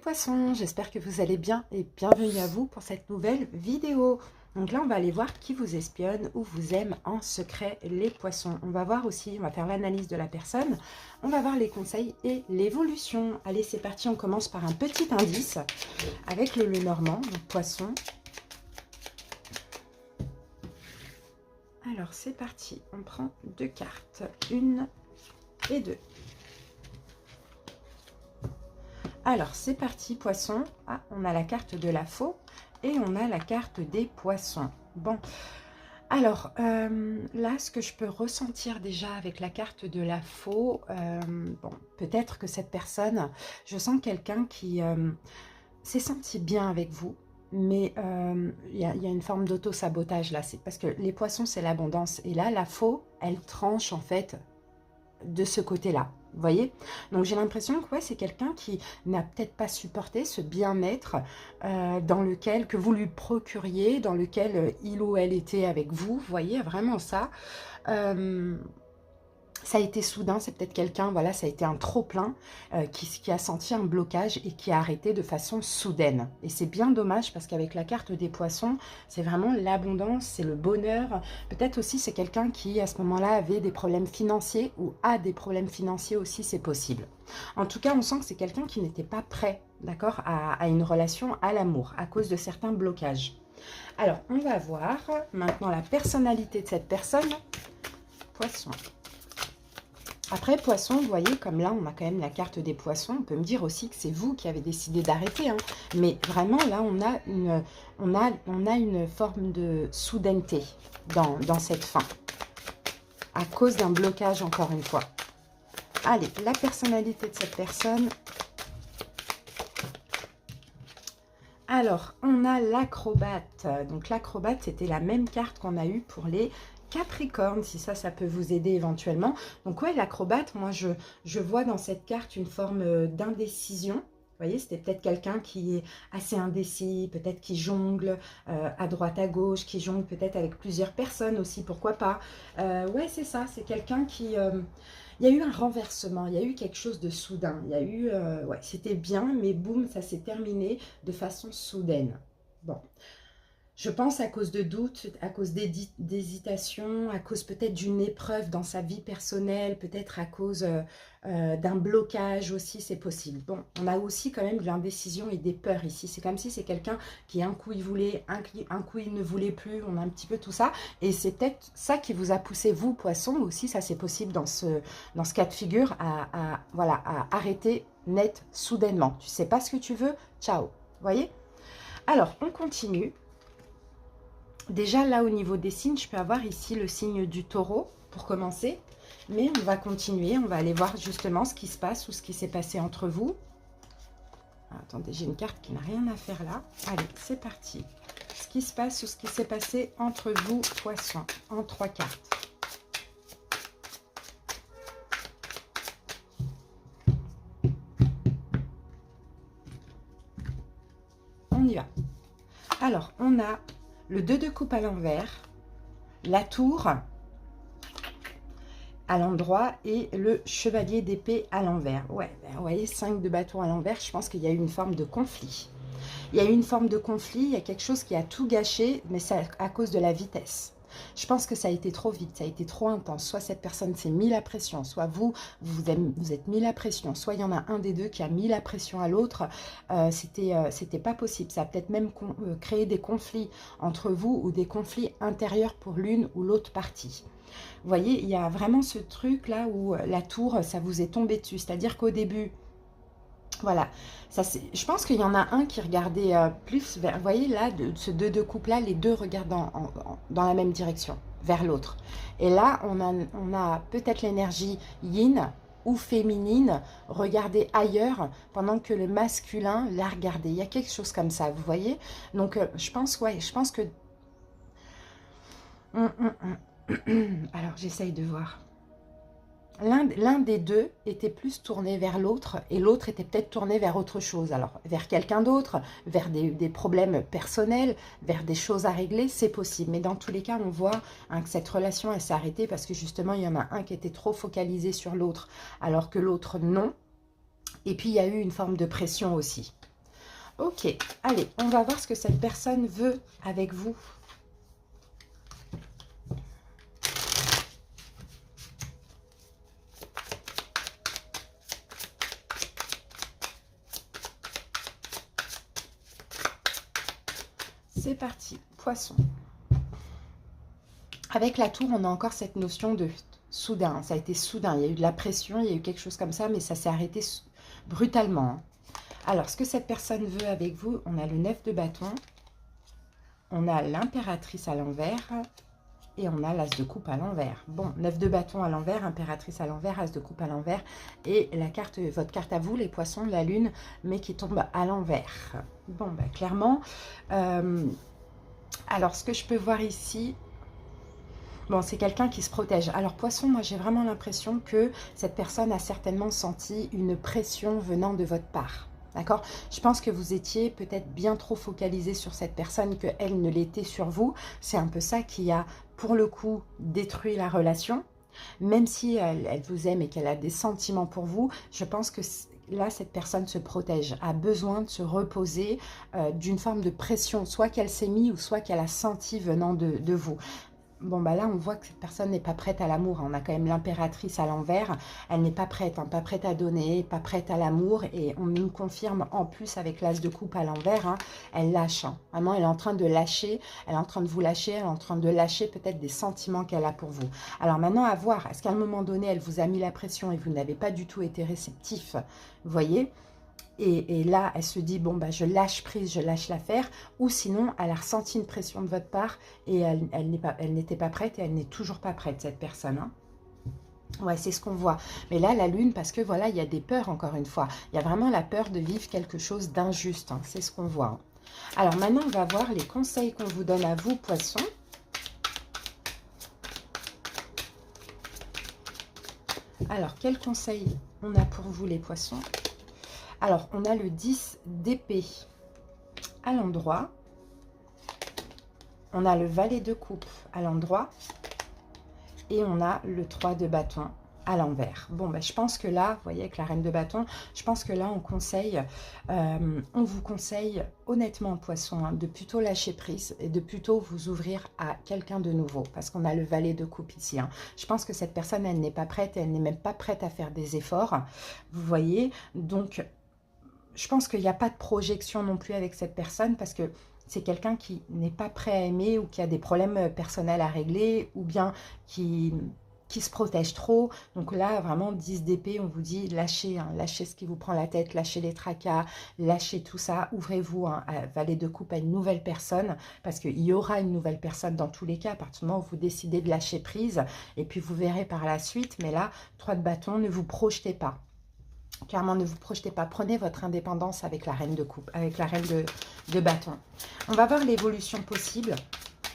poissons, j'espère que vous allez bien et bienvenue à vous pour cette nouvelle vidéo. Donc là, on va aller voir qui vous espionne ou vous aime en secret, les poissons. On va voir aussi, on va faire l'analyse de la personne, on va voir les conseils et l'évolution. Allez, c'est parti, on commence par un petit indice avec le Lenormand, donc poisson. Alors, c'est parti, on prend deux cartes, une et deux. Alors, c'est parti, poisson. Ah, on a la carte de la faux et on a la carte des poissons. Bon, alors, là, ce que je peux ressentir déjà avec la carte de la faux, bon, peut-être que cette personne, je sens quelqu'un qui s'est senti bien avec vous, mais il y a une forme d'auto-sabotage là. C'est parce que les poissons, c'est l'abondance. Et là, la faux, elle tranche en fait de ce côté-là. Vous voyez? Donc j'ai l'impression que ouais, c'est quelqu'un qui n'a peut-être pas supporté ce bien-être dans lequel, que vous lui procuriez, dans lequel il ou elle était avec vous. Vous voyez, vraiment ça. Ça a été soudain, c'est peut-être quelqu'un, voilà, ça a été un trop-plein qui a senti un blocage et qui a arrêté de façon soudaine. Et c'est bien dommage parce qu'avec la carte des poissons, c'est vraiment l'abondance, c'est le bonheur. Peut-être aussi c'est quelqu'un qui, à ce moment-là, avait des problèmes financiers ou a des problèmes financiers aussi, c'est possible. En tout cas, on sent que c'est quelqu'un qui n'était pas prêt, d'accord, à une relation, à l'amour, à cause de certains blocages. Alors, on va voir maintenant la personnalité de cette personne. Poisson. Après, poisson, vous voyez, comme là, on a quand même la carte des poissons. On peut me dire aussi que c'est vous qui avez décidé d'arrêter. Hein. Mais vraiment, là, on a une forme de soudaineté dans cette fin. À cause d'un blocage, encore une fois. Allez, la personnalité de cette personne. Alors, on a l'acrobate. Donc, l'acrobate, c'était la même carte qu'on a eue pour les Capricorne, si ça peut vous aider éventuellement. Donc ouais, l'acrobate, moi je vois dans cette carte une forme d'indécision. Vous voyez, c'était peut-être quelqu'un qui est assez indécis, peut-être qui jongle à droite, à gauche, qui jongle peut-être avec plusieurs personnes aussi, pourquoi pas. Ouais, c'est ça, c'est quelqu'un qui... il y a eu un renversement, il y a eu quelque chose de soudain. Il y a eu... ouais, c'était bien, mais boum, ça s'est terminé de façon soudaine. Bon. Je pense à cause de doutes, à cause d'hésitation, à cause peut-être d'une épreuve dans sa vie personnelle, peut-être à cause d'un blocage aussi, c'est possible. Bon, on a aussi quand même de l'indécision et des peurs ici. C'est comme si c'est quelqu'un qui un coup il voulait, un coup il ne voulait plus, on a un petit peu tout ça. Et c'est peut-être ça qui vous a poussé, vous, poisson, aussi, ça c'est possible dans ce cas de figure, voilà, à arrêter net, soudainement. Tu sais pas ce que tu veux, ciao. Vous voyez? Alors, on continue. Déjà, là, au niveau des signes, je peux avoir ici le signe du taureau, pour commencer. Mais on va continuer, on va aller voir justement ce qui se passe ou ce qui s'est passé entre vous. Ah, attendez, j'ai une carte qui n'a rien à faire là. Allez, c'est parti. Ce qui se passe ou ce qui s'est passé entre vous, poissons, en 3 cartes. On y va. Alors, on a le 2 de coupe à l'envers, la tour à l'endroit et le chevalier d'épée à l'envers. Ouais, vous voyez, 5 de bâton à l'envers, je pense qu'il y a eu une forme de conflit. Il y a eu une forme de conflit, il y a quelque chose qui a tout gâché, mais c'est à cause de la vitesse. Je pense que ça a été trop vite, ça a été trop intense. Soit cette personne s'est mis la pression, soit vous êtes mis la pression, soit il y en a un des deux qui a mis la pression à l'autre. C'était pas possible. Ça a peut-être même créé des conflits entre vous ou des conflits intérieurs pour l'une ou l'autre partie. Vous voyez, il y a vraiment ce truc là où la tour, ça vous est tombé dessus. C'est-à-dire qu'au début, voilà, je pense qu'il y en a un qui regardait plus vers, vous voyez là, ce 2 de coupe là, les deux regardent dans la même direction, vers l'autre. Et là, on a peut-être l'énergie yin ou féminine, regarder ailleurs, pendant que le masculin l'a regardé. Il y a quelque chose comme ça, vous voyez. Donc, je pense que... Alors, j'essaye de voir. L'un des deux était plus tourné vers l'autre et l'autre était peut-être tourné vers autre chose. Alors, vers quelqu'un d'autre, vers des problèmes personnels, vers des choses à régler, c'est possible. Mais dans tous les cas, on voit hein, que cette relation, elle s'est arrêtée parce que justement, il y en a un qui était trop focalisé sur l'autre, alors que l'autre, non. Et puis, il y a eu une forme de pression aussi. Ok, allez, on va voir ce que cette personne veut avec vous. C'est parti, Poisson. Avec la tour, on a encore cette notion de soudain. Ça a été soudain, il y a eu de la pression, il y a eu quelque chose comme ça, mais ça s'est arrêté brutalement. Alors, ce que cette personne veut avec vous, on a le 9 de bâton, on a l'impératrice à l'envers et on a l'as de coupe à l'envers. Bon, 9 de bâton à l'envers, impératrice à l'envers, as de coupe à l'envers et la carte, votre carte à vous, les poissons, la lune, mais qui tombe à l'envers. Bon, bah, clairement, alors ce que je peux voir ici, bon, c'est quelqu'un qui se protège. Alors, Poisson, moi, j'ai vraiment l'impression que cette personne a certainement senti une pression venant de votre part. D'accord? Je pense que vous étiez peut-être bien trop focalisé sur cette personne qu'elle ne l'était sur vous. C'est un peu ça qui a, pour le coup, détruit la relation. Même si elle vous aime et qu'elle a des sentiments pour vous, je pense que là, cette personne se protège, a besoin de se reposer d'une forme de pression, soit qu'elle s'est mise ou soit qu'elle a senti venant de vous. Bon, bah là, on voit que cette personne n'est pas prête à l'amour. On a quand même l'impératrice à l'envers. Elle n'est pas prête, hein, pas prête à donner, pas prête à l'amour. Et on nous confirme en plus avec l'as de coupe à l'envers. Hein, elle lâche. Hein. Vraiment, elle est en train de lâcher. Elle est en train de vous lâcher. Elle est en train de lâcher peut-être des sentiments qu'elle a pour vous. Alors maintenant, à voir. Est-ce qu'à un moment donné, elle vous a mis la pression et vous n'avez pas du tout été réceptif? Vous voyez ? Et là, elle se dit, bon, bah, je lâche prise, je lâche l'affaire. Ou sinon, elle a ressenti une pression de votre part et elle n'était pas prête et elle n'est toujours pas prête, cette personne. Hein. Ouais, c'est ce qu'on voit. Mais là, la lune, parce que voilà, il y a des peurs, encore une fois. Il y a vraiment la peur de vivre quelque chose d'injuste. Hein. C'est ce qu'on voit. Hein. Alors maintenant, on va voir les conseils qu'on vous donne à vous, Poissons. Alors, quels conseils on a pour vous, les Poissons ? Alors, on a le 10 d'épée à l'endroit. On a le valet de coupe à l'endroit. Et on a le 3 de bâton à l'envers. Bon, ben, je pense que là, vous voyez, avec la reine de bâton, je pense que là, on vous conseille, honnêtement, Poisson, hein, de plutôt lâcher prise et de plutôt vous ouvrir à quelqu'un de nouveau. Parce qu'on a le valet de coupe ici. Hein. Je pense que cette personne, elle n'est pas prête. Elle n'est même pas prête à faire des efforts. Vous voyez, donc... Je pense qu'il n'y a pas de projection non plus avec cette personne parce que c'est quelqu'un qui n'est pas prêt à aimer ou qui a des problèmes personnels à régler ou bien qui se protège trop. Donc là, vraiment, 10 d'épée, on vous dit lâchez, hein, lâchez ce qui vous prend la tête, lâchez les tracas, lâchez tout ça, ouvrez-vous hein, à valet de coupe à une nouvelle personne parce qu'il y aura une nouvelle personne dans tous les cas à partir du moment où vous décidez de lâcher prise et puis vous verrez par la suite. Mais là, 3 de bâton, ne vous projetez pas. Clairement, ne vous projetez pas. Prenez votre indépendance avec la reine de coupe, avec la reine de bâton. On va voir l'évolution possible.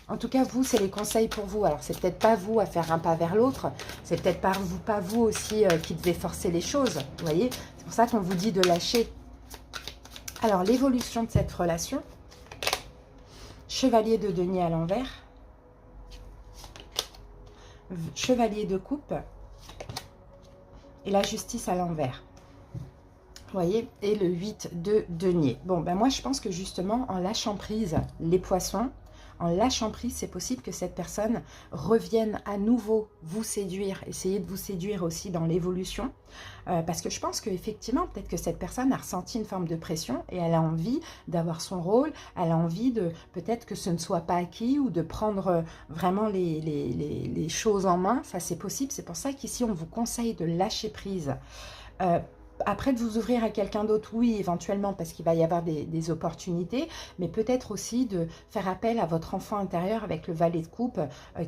En tout cas, vous, c'est les conseils pour vous. Alors, c'est peut-être pas vous à faire un pas vers l'autre. C'est peut-être pas vous aussi qui devez forcer les choses. Vous voyez, c'est pour ça qu'on vous dit de lâcher. Alors, l'évolution de cette relation. Chevalier de denier à l'envers. Chevalier de coupe. Et la justice à l'envers. Vous voyez, et le 8 de denier. Bon, ben moi, je pense que justement, en lâchant prise, les poissons, en lâchant prise, c'est possible que cette personne revienne à nouveau vous séduire, essayer de vous séduire aussi dans l'évolution. Parce que je pense qu'effectivement, peut-être que cette personne a ressenti une forme de pression et elle a envie d'avoir son rôle, elle a envie de, peut-être que ce ne soit pas acquis ou de prendre vraiment les choses en main. Ça, c'est possible. C'est pour ça qu'ici, on vous conseille de lâcher prise. Après, de vous ouvrir à quelqu'un d'autre, oui, éventuellement, parce qu'il va y avoir des opportunités, mais peut-être aussi de faire appel à votre enfant intérieur avec le valet de coupe,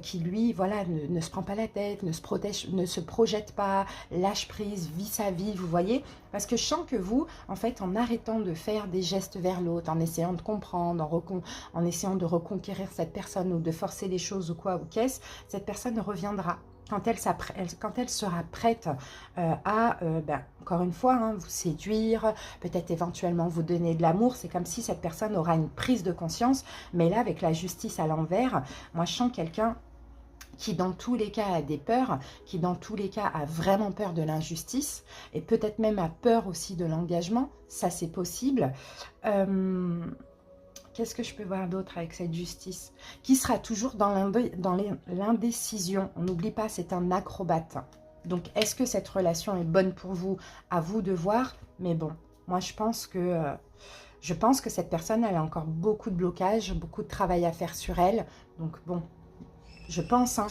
qui, lui, voilà, ne se prend pas la tête, ne se protège, ne se projette pas, lâche prise, vit sa vie, vous voyez. Parce que je sens que vous, en fait, en arrêtant de faire des gestes vers l'autre, en essayant de comprendre, en essayant de reconquérir cette personne ou de forcer les choses ou quoi, ou qu'est-ce, cette personne reviendra. Quand elle sera prête encore une fois, hein, vous séduire, peut-être éventuellement vous donner de l'amour, c'est comme si cette personne aura une prise de conscience. Mais là, avec la justice à l'envers, moi je sens quelqu'un qui dans tous les cas a des peurs, qui dans tous les cas a vraiment peur de l'injustice, et peut-être même a peur aussi de l'engagement, ça c'est possible. Qu'est-ce que je peux voir d'autre avec cette justice? Qui sera toujours dans l'indécision. On n'oublie pas, c'est un acrobate. Donc, est-ce que cette relation est bonne pour vous? À vous de voir. Mais bon, moi, je pense que cette personne, elle a encore beaucoup de blocages, beaucoup de travail à faire sur elle. Donc, bon, je pense, hein.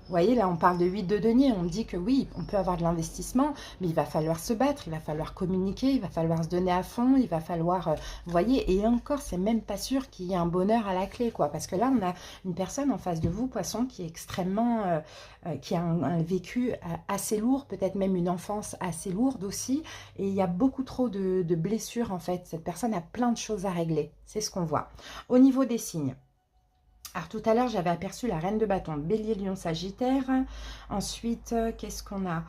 Vous voyez, là, on parle de 8 de denier. On dit que oui, on peut avoir de l'investissement, mais il va falloir se battre, il va falloir communiquer, il va falloir se donner à fond, il va falloir... vous voyez, et encore, c'est même pas sûr qu'il y ait un bonheur à la clé, quoi. Parce que là, on a une personne en face de vous, poisson, qui est extrêmement... qui a un vécu assez lourd, peut-être même une enfance assez lourde aussi. Et il y a beaucoup trop de blessures, en fait. Cette personne a plein de choses à régler. C'est ce qu'on voit. Au niveau des signes... Alors tout à l'heure, j'avais aperçu la reine de bâton, bélier, lion, sagittaire. Ensuite, qu'est-ce qu'on a?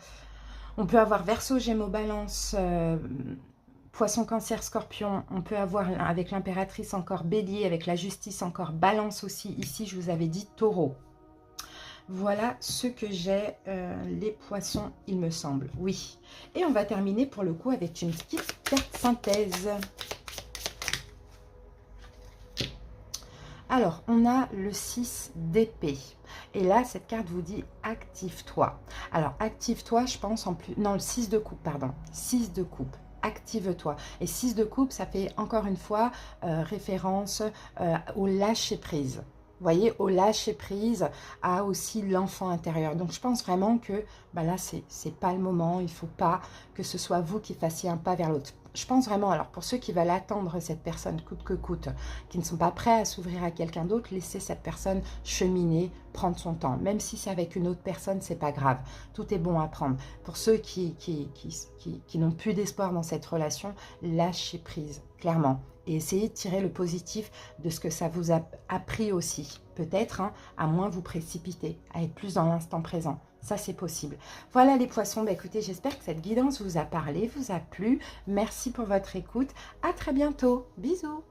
On peut avoir verseau, gémeaux, balance, poisson, cancer, scorpion. On peut avoir avec l'impératrice encore bélier, avec la justice encore balance aussi. Ici, je vous avais dit taureau. Voilà ce que j'ai, les poissons, il me semble. Oui. Et on va terminer pour le coup avec une petite carte synthèse. Alors, on a le 6 d'épée. Et là, cette carte vous dit « active-toi ». Alors, active-toi, je pense en plus... Non, le 6 de coupe, pardon. 6 de coupe. Active-toi. Et 6 de coupe, ça fait encore une fois référence au lâcher-prise. Vous voyez, au lâcher-prise, à aussi l'enfant intérieur. Donc, je pense vraiment que bah là, c'est pas le moment. Il ne faut pas que ce soit vous qui fassiez un pas vers l'autre. Je pense vraiment, alors pour ceux qui veulent attendre cette personne coûte que coûte, qui ne sont pas prêts à s'ouvrir à quelqu'un d'autre, laissez cette personne cheminer, prendre son temps. Même si c'est avec une autre personne, c'est pas grave. Tout est bon à prendre. Pour ceux qui n'ont plus d'espoir dans cette relation, lâchez prise, clairement. Et essayez de tirer le positif de ce que ça vous a appris aussi. Peut-être, hein, à moins vous précipiter, à être plus dans l'instant présent. Ça, c'est possible. Voilà les poissons. Bah, écoutez, j'espère que cette guidance vous a parlé, vous a plu. Merci pour votre écoute. À très bientôt. Bisous.